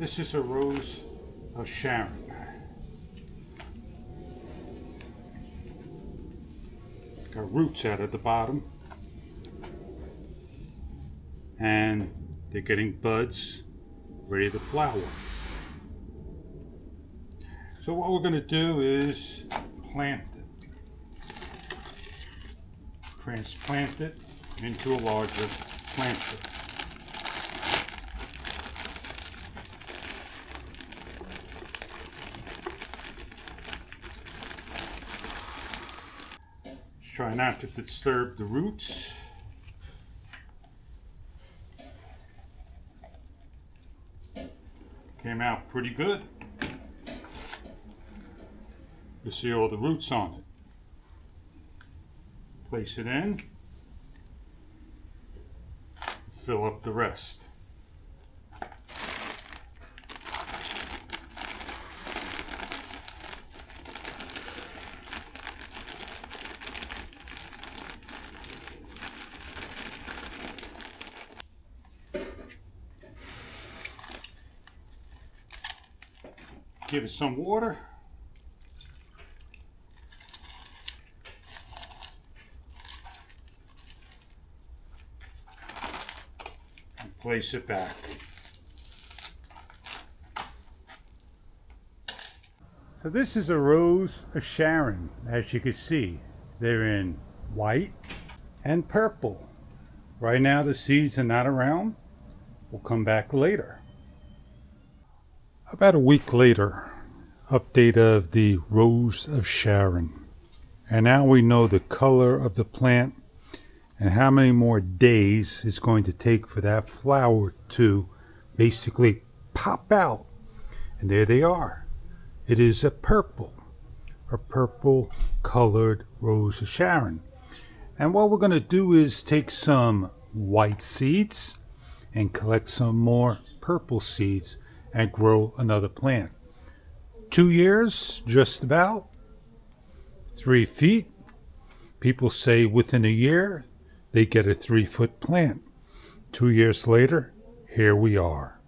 This is a rose of Sharon. Got roots out at the bottom, and they're getting buds ready to flower. So what we're going to do is plant it, transplant it into a larger planter. Try not to disturb the roots. Came out pretty good. You see all the roots on it. Place it in. Fill up the rest. Give it some water. And place it back. So this is a rose of Sharon. As you can see, they're in white and purple. Right now the seeds are not around. We'll come back later. About a week later, update of the Rose of Sharon. And now we know the color of the plant and how many more days it's going to take for that flower to basically pop out. And there they are. It is a purple colored Rose of Sharon. And what we're going to do is take some white seeds and collect some more purple seeds and grow another plant. 2 years, just about. 3 feet. People say within a year, they get a 3-foot plant. 2 years later, here we are.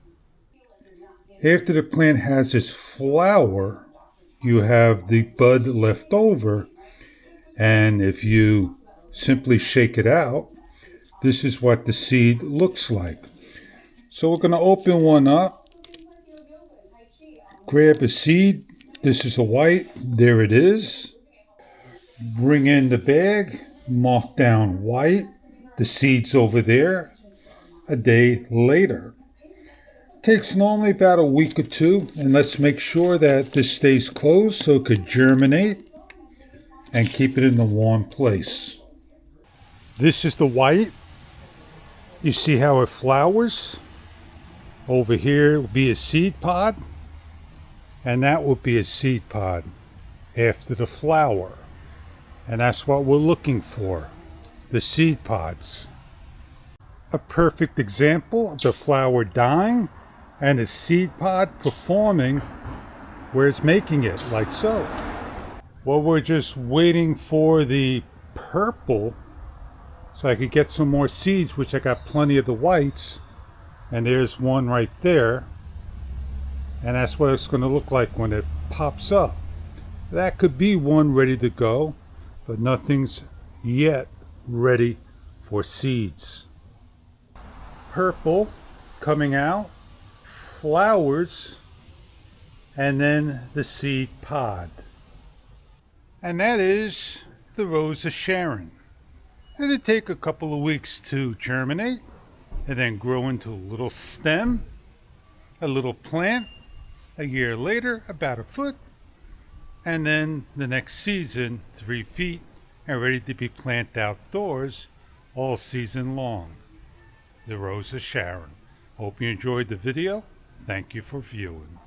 After the plant has its flower, you have the bud left over. And if you simply shake it out, this is what the seed looks like. So we're going to open one up. Grab a seed. This is a white. There it is. Bring in the bag. Mark down white. The seed's over there. A day later. Takes normally about a week or two. And let's make sure that this stays closed so it could germinate and keep it in a warm place. This is the white. You see how it flowers? Over here will be a seed pod. And that will be a seed pod after the flower. And that's what we're looking for, the seed pods. A perfect example of the flower dying and the seed pod performing where it's making it, like so. Well, we're just waiting for the purple so I could get some more seeds, which I got plenty of the whites. And there's one right there. And that's what it's going to look like when it pops up. That could be one ready to go, but nothing's yet ready for seeds. Purple coming out, flowers, and then the seed pod. And that is the Rose of Sharon. It'll take a couple of weeks to germinate and then grow into a little stem, a little plant. A year later, about a foot, and then the next season, 3 feet, and ready to be planted outdoors all season long. The Rose of Sharon. Hope you enjoyed the video. Thank you for viewing.